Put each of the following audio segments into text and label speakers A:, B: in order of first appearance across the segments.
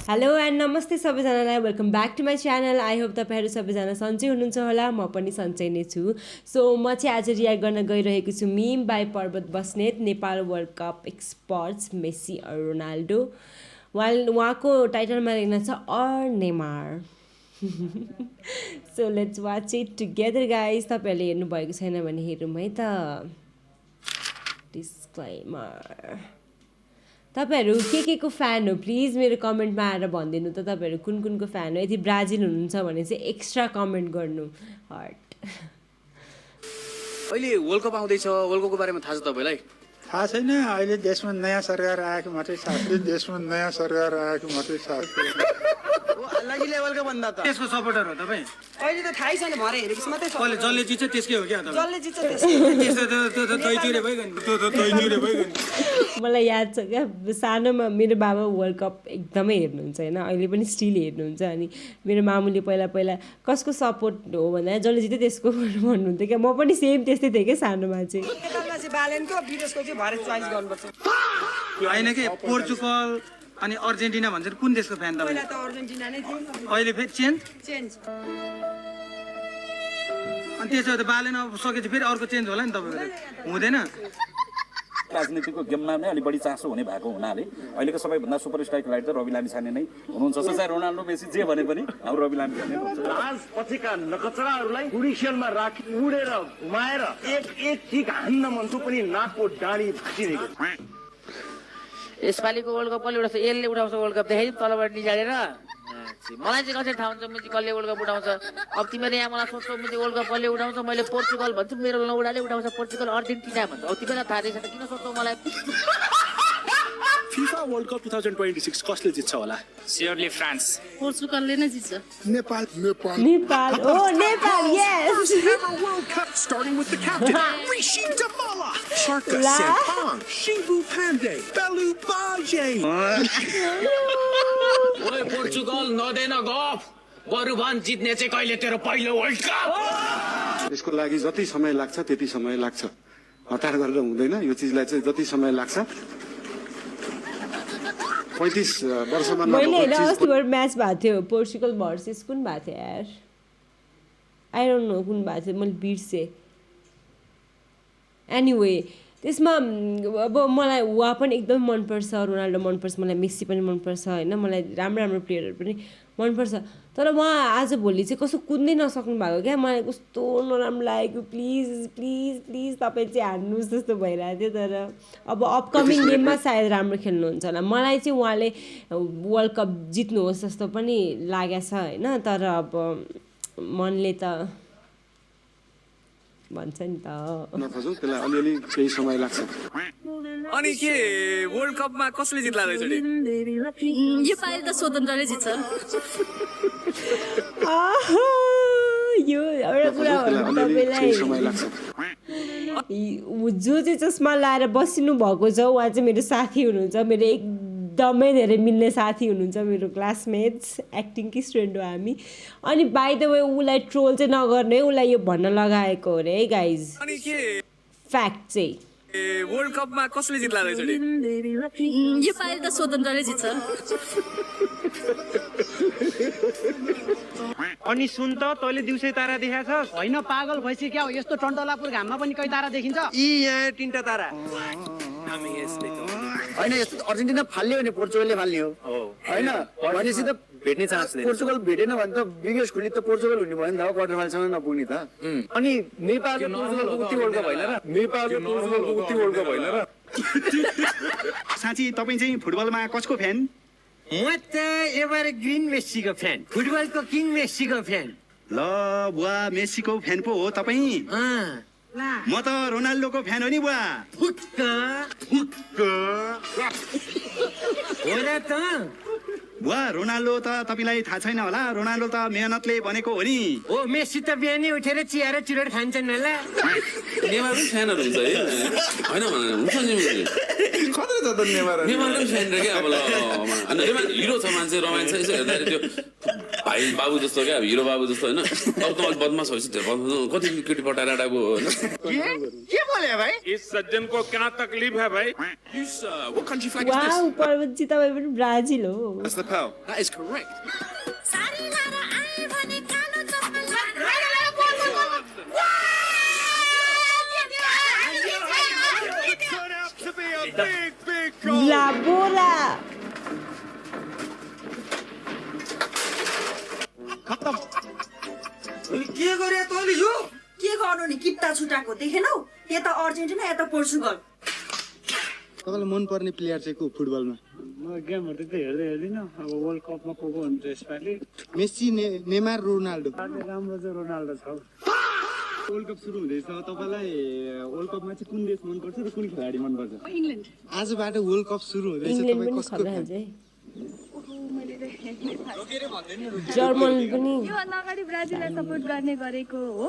A: Hello and नमस्ते सबैजनालाई welcome back to my channel. I hope तपाईँहरू सबैजना सन्चै हुनुहुन्छ होला, म पनि सन्चै नै छु। सो म चाहिँ आज रियाक्ट गर्न गइरहेको छु meme by Parvat Basnet, Nepal world cup experts Messi और रोनाल्डो। उहाँको टाइटलमा लेख्न छ और Neymar. So let's watch it together guys. तपाईँहरूले हेर्नुभएको छैन भने हेरौँ है त। डिस्क्लेमर। तपाईहरू के को फ्यान हो प्लिज मेरो कमेन्टमा आएर भनिदिनु त तपाईँहरू कुन कुनको फ्यान हो। यदि ब्राजिल हुनुहुन्छ भने चाहिँ एक्स्ट्रा कमेन्ट गर्नु हर्ट।
B: अहिले वर्ल्ड कप आउँदैछ, वर्ल्ड कपको बारेमा थाहा छ तपाईँलाई?
C: थाहा छैन। अहिले देशमा नयाँ सरकार आएको मात्रै साथी, देशमा नयाँ सरकार आएको मात्रै साथी।
B: अलग लेभलको भन्दा त त्यसको सपोर्टर हो तपाईँ?
D: अहिले त थाहै छैन, भरे हेरेपछि मात्रै
B: कसले जसले जित्छ त्यसकै हो क्या?
D: जसले जित्छ त्यसै
A: मलाई याद छ क्या, सानोमा मेरो बाबा वर्ल्ड कप एकदमै हेर्नुहुन्छ होइन, अहिले पनि स्टिल हेर्नुहुन्छ। अनि मेरो मामुले पहिला पहिला कसको सपोर्ट हो भन्दा जसले जित्यो त्यसको भन्नुहुन्थ्यो क्या। म पनि सेम त्यस्तै थिएँ क्या सानोमा चाहिँ।
D: नेपालमा चाहिँ बालेनको, विदेशको चाहिँ भरे चोइस गर्नुपर्छ।
B: होइन कि पोर्चुगल अनि अर्जेन्टिना भन्छ कुन देशको फ्यान तपाईँ?
D: पहिला त अर्जेन्टिना नै थियो,
B: अहिले फेरि
D: चेन्ज।
B: अनि त्यसो त बालेन सकेपछि फेरि अर्को चेन्ज होला नि तपाईँको? हुँदैन।
E: राजनीतिको गेममा नै अलिक बढी चासो हुने भएको हुनाले अहिलेको सबैभन्दा सुपरस्टार खेलाडी त रवि लामिछाने नै हुनुहुन्छ। चाहे रोनाल्डो मेसी जे भने पनि हाम्रो रवि लामिछाने हुन्छ।
F: पछिका नकचराहरूलाई बुढी खेलमा राखी उडेर घुमाएर एक किक हान्न मन्छु पनि नाकको डाँडी भाँचिरहेको।
G: यसपालिको वर्ल्ड कप कसले उठाउँछ? यसले उठाउँछ वर्ल्ड कप। देखाइ तलबाट निकालेर मलाई चाहिँ कसरी थाहा हुन्छ मैले कसले वर्ल्ड कप उठाउँछ? अब तिमीले यहाँ मलाई सोध्छौ मैले वर्ल्ड कप कसले उठाउँछ, मैले पोर्चुगल भन्छु, मेरो लौडाले उठाउँछ पोर्चुगल, अर्जेन्टिना भन्छ। अब तिमीलाई थाहा रहेछ त किन सोध्छौ मलाई?
F: फिफा वर्ल्ड कप 2026 कसले जित्छ होला?
H: Surely France.
G: पोर्चुगलले नै जित्छ।
C: नेपाल
A: नेपाल ओ नेपाल यस।
F: World Cup starting with the captain Rishi Damala, Sharka Sempong, Shibu Pandey, Belu Baje.
H: ओए पोर्चुगल नदेन गफ, बरु भन जित्ने चाहिँ कहिले तेरो पहिलो वर्ल्ड कप?
I: यसको लागि जति समय लाग्छ त्यति समय लाग्छ, हतार गरेर हुँदैन। यो चिजलाई चाहिँ जति समय लाग्छ 35 वर्षमा
A: मैले होइन अस्तिबाट म्याच भएको थियो पोर्चुगल भर्सेस कुन भएको थियो यार, आई डोन्ट नो कुन भएको थियो, मैले बिर्सेँ। एनिवे त्यसमा अब मलाई उहाँ पनि एकदम मनपर्छ, रोनाल्डो मनपर्छ, मलाई मेसी पनि मनपर्छ होइन, मलाई राम्रो राम्रो प्लेयरहरू पनि मनपर्छ। तर उहाँ आजभोलि चाहिँ कस्तो कुद्नै नसक्नु भएको क्या, मलाई कस्तो नराम्रो लागेको। प्लिज प्लिज प्लिज तपाईँ चाहिँ हान्नुहोस् जस्तो भइरहेको थियो। तर अब अपकमिङ गेममा सायद राम्रो खेल्नुहुन्छ होला। मलाई चाहिँ उहाँले वर्ल्ड कप जित्नुहोस् जस्तो पनि लागेको छ होइन, तर अब मनले त भन्छ नि त
I: नखोजौँ, त्यसलाई अलिअलि केही समय लाग्छ।
B: अनि के वर्ल्ड कपमा कसले जित्ला रहेछ?
G: यो पालि त स्वतन्त्रले जित्छ।
A: यो एउटा कुरा भन्नु तपाईँलाई, जो चाहिँ चस्मा लाएर बसिनु भएको छ उहाँ चाहिँ मेरो साथी हुनुहुन्छ, मेरो एकदमै धेरै मिल्ने साथी हुनुहुन्छ, मेरो क्लासमेट्स, एक्टिङकै स्टुडेन्ट हो हामी। अनि बाई द वे उसलाई ट्रोल चाहिँ नगर्ने है, उसलाई यो भन्न लगाएको हो अरे है गाइज।
B: अनि के
A: फ्याक्ट चाहिँ
B: वर्ल्ड कपमा कसले जित्ला रहेछ?
G: यो पालि त स्वतन्त्रले जित्छ।
B: अनि सुन त तैँले दिउँसै तारा देखाएको छस्?
D: होइन पागल भइसक्यो क्या हो, यस्तो टन्टलापुर घाममा पनि कहीँ तारा देखिन्छ?
B: यी यहाँ तिनवटा तारा।
F: होइन यस्तो अर्जेन्टिना फाल्यो भने पोर्चुगलले फाल्ने हो होइन? भनेपछि त
B: भेट्ने चान्स
F: पोर्चुगल भेटेन भने त बिगेस्ट खुली त पोर्चुगल हुने भयो नि त, क्वार्टर फाइनलसम्म नपुग्ने त। अनि नेपालले पोर्चुगलको उति वर्ल्ड कप होइन र? नेपालले पोर्चुगलको उति वर्ल्ड कप होइन र?
C: साँच्ची तपाईँ चाहिँ फुटबलमा कसको फ्यान?
H: म त एभरग्रिन मेसीको फ्यान, फुटबलको किङ मेसीको फ्यान।
C: ल बुवा मेसीको फ्यान पो हो तपाईँ? म त रोनाल्डोको फ्यान हो नि बुवा।
H: हो र त?
C: बुवा रोनाल्डो त तपाईँलाई थाहा छैन होला, रोनाल्डो त मेहनतले बनेको हो नि।
H: ओ मेसी त बिहानै उठेर चिया र चुरोट खान्छन् होला।
J: नेमार पनि फ्यानहरू हुन्छ है? होइन हुन्छ नि,
I: खतरा छ त नेमार
J: नेमार पनि फ्यान रे क्या। अब ल नेमार हिरो छ, मान्छे रमाइन्छ, यसो हेर्दाखेरि त्यो भाइ बाबु जस्तो क्या हिरो बाबु जस्तो होइन अब त अलिक बदमास भएपछि कति केटी पटाएर आएको होइन
F: के बोले भाइ
H: इस सज्जन को क्या तकलीफ है भाई?
J: What country flag is this?
A: Wow पर्वतजी तपाईँ पनि ब्राजिल हो
J: That's the power. That is correct.
A: ला बोला
K: के गरे तैँले यो के गर्नु नि किप्टा छुटाको देखेनौ यता अर्जेन्टिना यता पोर्चुगल
C: तपाईँलाई मनपर्ने प्लेयर चाहिँ को फुटबलमा
D: म गेमहरू त हेर्दै हेर्दिनँ अब वर्ल्ड कपमा को हुन्छ यसपालि
C: मेस्सी नेमार रोनाल्डो
D: राम्रो चाहिँ रोनाल्डो छ
C: वर्ल्ड कप सुरु हुँदैछ तपाईँलाई वर्ल्ड कपमा चाहिँ कुन देश मनपर्छ र कुन खेलाडी मनपर्छ
K: इङ्ल्यान्ड
C: आजबाट वर्ल्ड कप सुरु हुँदैछ
A: इङ्ल्यान्ड
C: तपाईँ
A: पनि
C: कसको
A: खबर हाल्छ है जर्मन पनि
K: योभन्दा अगाडि ब्राजिललाई सपोर्ट गर्ने गरेको हो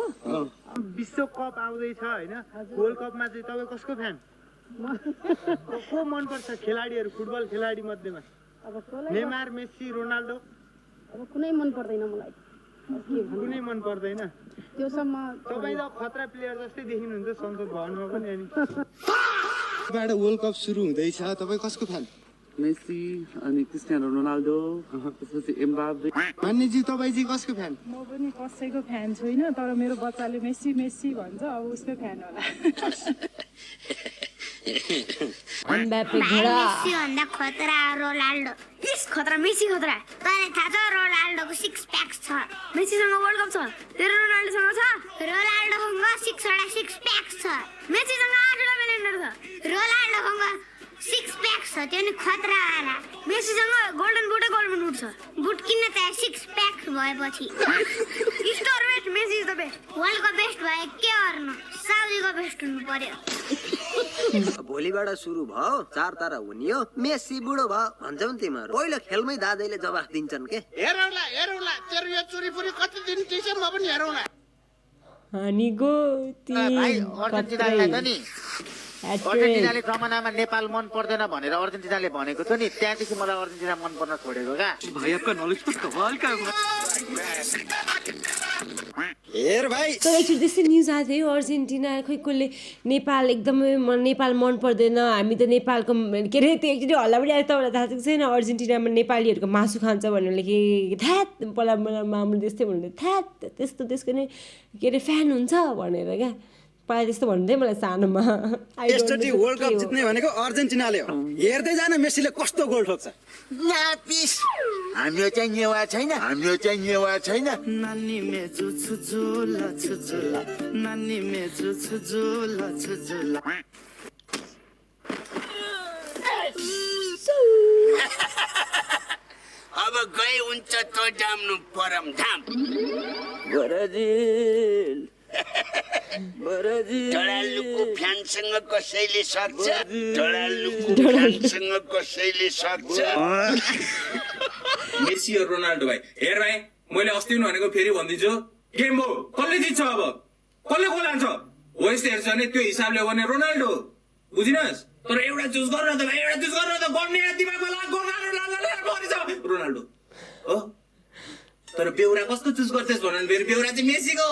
D: विश्वकप आउँदैछ होइन वर्ल्ड कपमा चाहिँ तपाईँ कसको फ्यान को मनपर्छ खेलाडीहरू फुटबल खेलाडी मध्येमा नेमार मेस्सी रोनाल्डो
K: अब कुनै मन पर्दैन मलाई
D: कुनै मन पर्दैन
K: त्योसम्म
D: तपाईँ त खतरा प्लेयर जस्तै देखिनुहुन्छ संसद भवनमा पनि अनि
C: बाट वर्ल्ड कप सुरु हुँदैछ तपाईँ कसको फ्यान
F: मेसी अनि क्रिस्टियानो रोनाल्डो त्यसपछि एम्बाप्पे
C: मान्यजी तपाईँ चाहिँ कसको फ्यान
K: म पनि कसैको फ्यान छैन तर मेरो बच्चाले मेसी मेसी भन्छ अब उसकै फ्यान होला
A: एम्बाप्पे घोडा
L: मेसी भन्दा खतरा रोनाल्डो इस खतरा मेसी खतरा तँलाई थाहा छ रोनाल्डोको 6 प्याक्स छ मेसीसँग वर्ल्ड कप छ तेरो रोनाल्डोसँग छ रोनाल्डोसँग 6 प्याक्स छ मेसीसँग 8 मिलियन छ रोनाल्डोसँग 6 प्याक्स छ त्यो नि खतरा वाला मेसीसँग गोल्डन बुट छ बुट किन्न चाहिँ 6 प्याक्स भएपछि store best Messi the best वर्ल्डको बेस्ट भए के गर्नु साउदीको बेस्ट हुनु पर्यो
M: भोलिबाट सुरु भयो 4 तारा हुने हो मेसी बुढो भयो भन्छौ नि तिमीहरू पहिलो खेलमै दादाले जवाफ दिन्छन् के
F: हेरौला तेरो यो चुरीफुरी कति दिन टिक्छ म पनि हेरौला
A: हानी गो
G: भाइ अर्जेन्टिनालाई त नि अर्जेन्टिनाले जमानामा नेपाल मन पर्दैन भनेर अर्जेन्टिनाले भनेको थियो नि त्यहाँदेखि मलाई अर्जेन्टिना मन पर्न छोडेको क्या
B: भाइ आपका नलेज तो कमाल का
M: हेर भाइ
A: तर एकचोटि त्यस्तै न्युज आएको थियो अर्जेन्टिना खै कसले नेपाल एकदमै नेपाल मन पर्दैन हामी त नेपालको के अरे त्यो एकचोटि हल्ला पनि आयो तपाईँलाई थाहा छ कि छैन अर्जेन्टिनामा नेपालीहरूको मासु खान्छ भनेर लेखे थ्यात पहिला मामुले त्यस्तै भन्नु थ्यात त्यस्तो त्यसको नै के अरे फ्यान हुन्छ भनेर क्या पाए त्यस्तो भन्दै मलाई सानोमा
M: यसचोटि वर्ल्ड कप जित्ने भनेको अर्जेन्टिनाले हो हेर्दै जान मेसीले कस्तो गोल ठोक्छ
G: नापिस हाम्रो चाहिँ नेवा छैन
F: नानी मेजु छुजुला छुजुला नानी मेजु छुजुला छुजुला
H: अब गए हुन्छ तो जाम्नु परम धाम
F: ब्राजिल
H: डडालुको फ्यानसँग कसैले सक्छ
J: मेसी र रोनाल्डो भाइ हेर भाइ मैले अस्ति पनि भनेको फेरि भनिदिन्छु गेम हो कसले जित्छ अब कसले गोल हान्छ हो यस्तो हेर्छ भने त्यो हिसाबले हो भने रोनाल्डो बुझिनस् तर एउटा चुज गर्नु त भाइ एउटा चुज गर्नु त गर्ने दिमागमा रोनाल्डो हो तर बेउरा कस्तो चुज गर्छस् भन्नु फेरि बेउरा चाहिँ मेसीको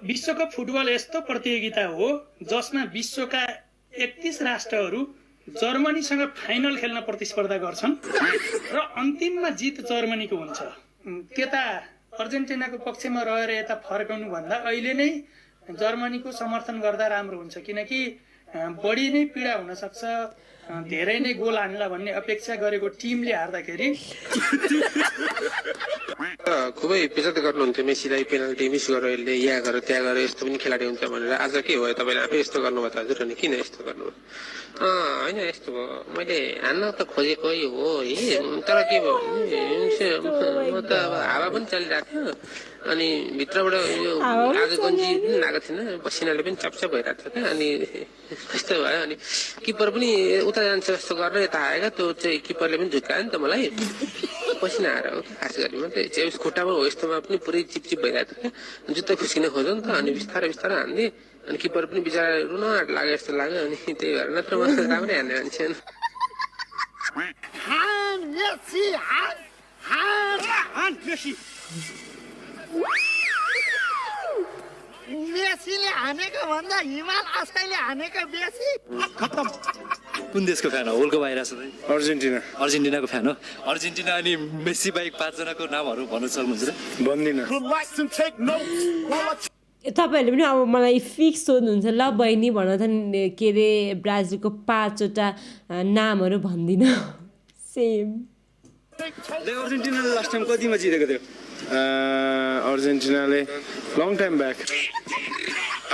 D: विश्वकप फुटबल यस्तो प्रतियोगिता हो जसमा विश्वका 31 राष्ट्रहरू जर्मनीसँग फाइनल खेल्न प्रतिस्पर्धा गर्छन् र अन्तिममा जित जर्मनीको हुन्छ त्यता अर्जेन्टिनाको पक्षमा रहेर यता फर्काउनु भन्दा अहिले नै जर्मनीको समर्थन गर्दा राम्रो हुन्छ किनकि बढी नै पीडा हुन सक्छ धेरै नै गोल हान्ला भन्ने अपेक्षा गरेको टिमले हार्दाखेरि
N: खुबै बेइज्जत गर्नुहुन्थ्यो मेसीलाई पेनल्टी मिस गर्यो यसले यहाँ गर्यो त्यहाँ गर्यो यस्तो पनि खेलाडी हुन्छ भनेर आज के भयो तपाईँले आफै यस्तो गर्नुभयो त हजुर अनि किन यस्तो गर्नुभयो होइन यस्तो भयो मैले हान्न त खोजेको हो है तर के भयो म त अब हावा पनि चलिरहेको थियो अनि भित्रबाट यो आगो गन्जी पनि लागेको थिएन पसिनाले पनि चपचप भइरहेको थियो क्या अनि यस्तो भयो अनि किपर पनि उता जान्छ जस्तो गरेर यता आयो क्या त्यो चाहिँ किपरले पनि झुक्कायो नि त मलाई पसिना आएर हो खास गरी मात्रै चाहिँ खुट्टामा हो यस्तोमा पनि पुरै चिपचिप भइरहेको थियो क्या जुत्ता खुस्किन खोज्यो नि त अनि बिस्तारै बिस्तारै हान्दिएँ अनि किपर पनि बिचरा रुन आँट लाग्यो जस्तो लाग्यो अनि त्यही भएर नत्र म राम्रै हान्ने मान्छे
F: मेसीले हानेको भन्दा हिमाल आस्काले हानेको बेसी
O: खत्तम। कुन देशको फ्यान हो? वर्ल्ड कप आइरहेको छ अर्जेन्टिना। अर्जेन्टिनाको फ्यान हो? अर्जेन्टिना अनि मेसी बाहेक 5 जनाको नामहरू भन्न सक्नुहुन्छ र?
C: भन्दिनँ।
A: तपाईँहरूले पनि अब मलाई फिक्स सोध्नुहुन्छ ल बहिनी भन त के अरे ब्राजिलको 5 वटा नामहरू भन्दिनँ सेम।
C: अर्जेन्टिनाले लास्ट टाइम कतिमा जितेको थियो? अर्जेन्टिनाले लङ टाइम ब्याक।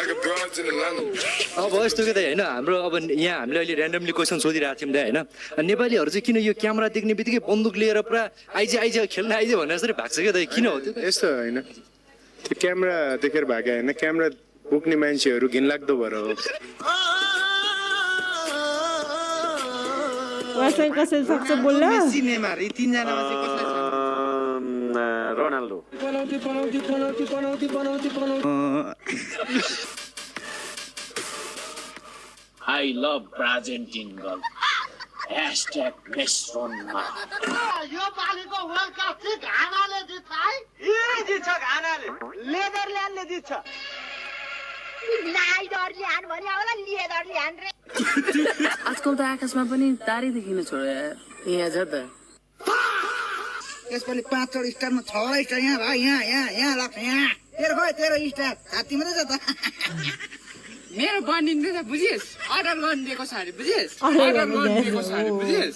O: अब यस्तो के त होइन हाम्रो अब यहाँ हामीले अहिले ऱ्यान्डमली क्वेसन सोधिरहेको थियौँ होइन नेपालीहरू चाहिँ किन यो क्यामेरा देख्ने बित्तिकै बन्दुक लिएर पुरा आइज खेल्न आइज भनेर जसरी भाग्छ क्या त किन हो त्यो?
C: यस्तो होइन त्यो क्यामेरा देखेर भागे होइन क्यामेरा बोक्ने मान्छेहरू घिनलाग्दो भएर हो।
A: कसरी सक्छ बोल्न?
E: Ronaldo.
H: I love Argentine girl. #MESSRONA।
F: यो पालिको वर्ल्ड कप चाहिँ घानाले जित्छ है? जित्छ घानाले। नेदरल्यान्डले जित्छ।
L: नाइदरल्यान्ड भन्यो होला लेदरल्यान्ड रे।
P: आजकल त आकाशमा पनि तारै देखिन छोड्यो यहाँ छ त।
F: यसपालि 5 वटा स्टारमा 6 वटा स्टार यहाँ भयो यहाँ लाग्छ यहाँ तेरो खोइ तेरो स्टार छाती मात्रै छ त
P: मेरो बनिन्छ त बुझिस् अर्डर गर्नु दिएको छ अरे बुझिस् अर्डर गर्नु दिएको छ अरे बुझिस्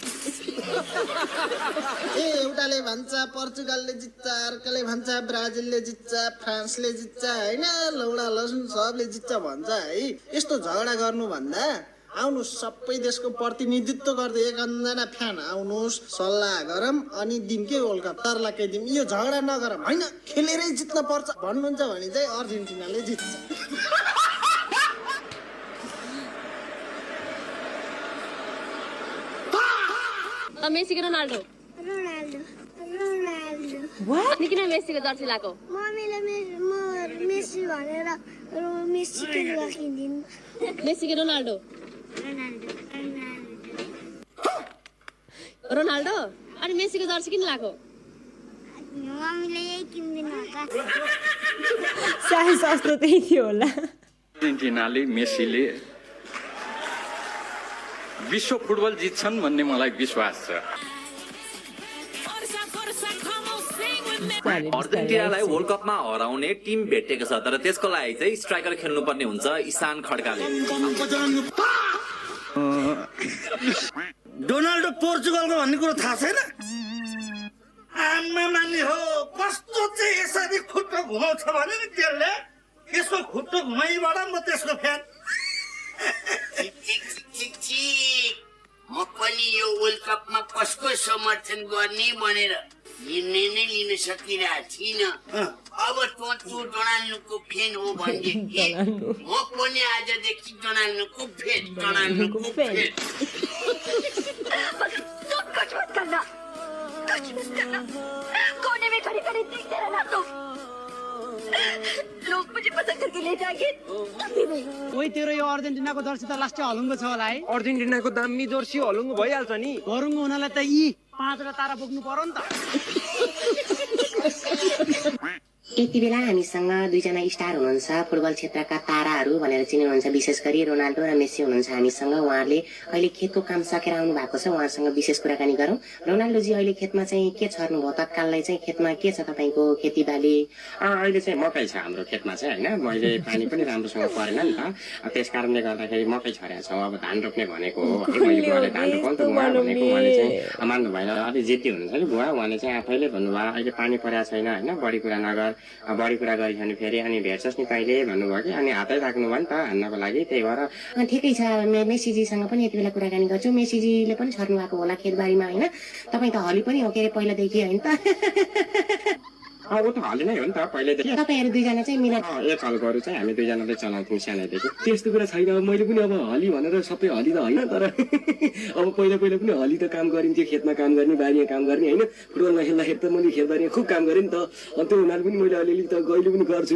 F: ए एउटाले भन्छ पोर्चुगलले जित्छ अर्कोले भन्छ ब्राजिलले जित्छ फ्रान्सले जित्छ हैन लौडा लसुन सबले जित्छ भन्छ है यस्तो झगडा गर्नु भन्दा आउनुस् सबै देशको प्रतिनिधित्व गर्दै एक अन्जना फ्यान आउनुस् सल्लाह गरौँ अनि दिम के वर्ल्ड कप तरलाकै दिम यो झगडा नगरौँ हैन खेलेरै जित्न पर्छ भन्नुहुन्छ भने चाहिँ अर्जेन्टिनाले जित्छ
Q: मेसी कि रोनाल्डो
L: रोनाल्डो रोनाल्डो
Q: अनि किन मेसीको जर्सी लाको
L: मम्मीले मेसी भनेर मेसीको लुगा किनिदिनु
Q: मेसी कि रोनाल्डो रोनाल्डो अनि मेसीको जर्सी किन लाको
L: मम्मीले यही किनिदिनु होला
A: साइज सस्तो त्यही थियो होला
E: अर्जेन्टिनाले मेसीले विश्व फुटबल जित्छन् भन्ने मलाई विश्वास छ
R: अर्जेन्टिनालाई वर्ल्ड कपमा हराउने टिम भेटेको छ तर त्यसको लागि चाहिँ स्ट्राइकर खेल्नुपर्ने हुन्छ ईशान खड्काले
F: डोनाल्डो पोर्चुगलको भन्ने कुरो थाहा छैन आमा मान्ने हो कस्तो चाहिँ यसरी खुट्टो घुमाउँछ भने नि त्यसले यसको खुट्टो घुमाइबाट म त्यसको फ्यान
S: म पनि यो वर्ल्ड कपमा कसको समर्थन गर्ने भनेर निर्णय नै लिन सकिरहेको थिइनँ अब तँ डोनाल्डोको फेन हो भनेदेखि म पनि आजदेखि डोनाल्डोको फेन डोनाल्डोको फेन
L: कोने में खड़ी खड़ी देखते रहना तुम लोग मुझे पसंद करके ले जाएंगे
T: ओइ तेरो यो अर्जेन्टिनाको जर्सी त लास्टै हलुङ्गो छ होला है अर्जेन्टिनाको दामी जर्सी हलुङ्गो भइहाल्छ नि हलुङ्गो हुनलाई त यी 5 वटा तारा बोक्नु पर्यो नि त
U: यति बेला हामीसँग दुईजना स्टार हुनुहुन्छ फुटबल क्षेत्रका ताराहरू भनेर चिन्नुहुन्छ विशेष गरी रोनाल्डो र मेसी हुनुहुन्छ हामीसँग उहाँहरूले अहिले खेतको काम सकेर आउनु भएको छ उहाँसँग विशेष कुराकानी गरौँ रोनाल्डोजी अहिले खेतमा चाहिँ के छर्नुभयो तत्काललाई चाहिँ खेतमा के छ तपाईँको खेतीबाली
V: अहिले चाहिँ मकै छ हाम्रो खेतमा चाहिँ होइन मैले पानी पनि राम्रोसँग परेन नि त त्यस कारणले गर्दाखेरि मकै छरेको छौँ अब धान रोप्ने भनेको हो मैले बुवाले धान रोप्नु त बुवा भनेको उहाँले चाहिँ मान्नु भएन अलिक जित्ती हुनुहुन्छ कि बुवा उहाँले चाहिँ आफैले भन्नुभयो अहिले पानी परेको छैन होइन बढी कुरा नगर बढी कुरा गरिस् भने फेरि अनि भेट्छस् नि कहिले भन्नुभयो कि अनि हातै राख्नु भयो नि त हान्नको लागि त्यही भएर
U: ठिकै छ मेसीजीसँग पनि यति बेला कुराकानी गर्छु मेसीजीले पनि छर्नु भएको होला खेतबारीमा होइन तपाईँ त हली पनि हो के अरे पहिलादेखि होइन त
V: ऊ त हली नै हो नि त पहिल्यैदेखि
U: तपाईँहरू दुईजना चाहिँ मिला
V: एक हलकोहरू चाहिँ हामी दुईजनाले चलाउँथ्यौँ सानैदेखि त्यस्तो कुरा छैन मैले पनि अब हली भनेर सबै हली त होइन तर अब पहिला पनि हली त काम गरिन्थ्यो खेतमा काम गर्ने बारीमा काम गर्ने होइन फुटबलमा खेल्दाखेरि त मैले खेतबारीमा खुब काम गरेँ नि त अनि त्यो हुनाले पनि मैले अलिअलि त गहिले पनि गर्छु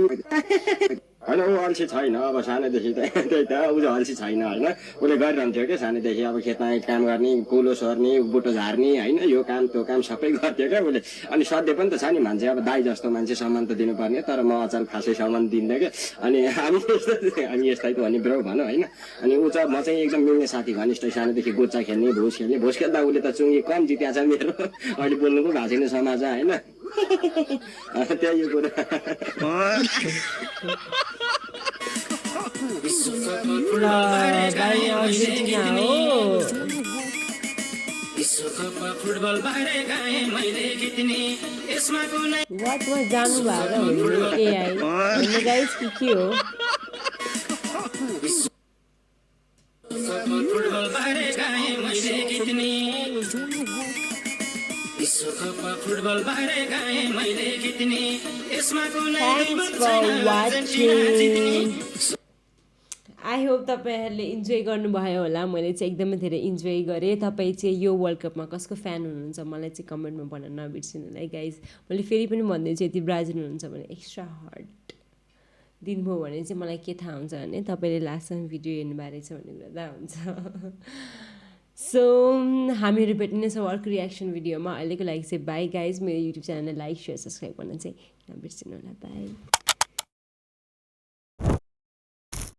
V: होइन ऊ अल्छी छैन अब सानैदेखि त त्यही त ऊ चाहिँ अल्छी छैन होइन उसले गरिरहन्थ्यो क्या सानैदेखि अब खेतमा काम गर्ने कुलो सर्ने बुटो झार्ने होइन यो काम त्यो काम सबै गर्थ्यो क्या उसले अनि सधैँ पनि त छ नि मान्छे अब दाइ जस्तो मान्छे सम्मान त दिनुपर्ने तर म अचल खासै सम्मान दिँदैन क्या अनि हामी यस्तै त भने ब्रो भनौँ होइन अनि ऊ चाहिँ म चाहिँ एकदम मिल्ने साथी घनिष्ठ सानैदेखि गोचा खेल्ने भोज खेल्दा उसले त चुङ्गी कम जित्या छ मेरो अहिले बोल्नु पो भएको छैन समाज होइन त्यही यो कुरा
A: वाटमा जानु भएको एआई भन्ने गाइस के हो
I: फुटबल बारे गाए मैले जित्ने यसमा
A: Thanks for watching. I hope तपाईँहरूले इन्जोय गर्नुभयो होला मैले चाहिँ एकदमै धेरै इन्जोय गरेँ तपाईँ चाहिँ यो वर्ल्ड कपमा कसको फ्यान हुनुहुन्छ मलाई चाहिँ कमेन्टमा भन्न नबिर्सिनु होला है गाइज मैले फेरि पनि भन्दैछु यदि ब्राजिल हुनुहुन्छ भने एक्स्ट्रा हार्ड दिनुभयो भने चाहिँ मलाई के थाहा हुन्छ भने तपाईँले लास्टमा भिडियो हेर्नुभएको रहेछ भन्ने कुरा थाहा हुन्छ सो हामीहरू भेट्नेछौँ अर्को रियाक्सन भिडियोमा अहिलेको लागि चाहिँ बाई गाइज मेरो युट्युब च्यानललाई लाइक सेयर सब्सक्राइब गर्न चाहिँ नबिर्सिनु होला बाई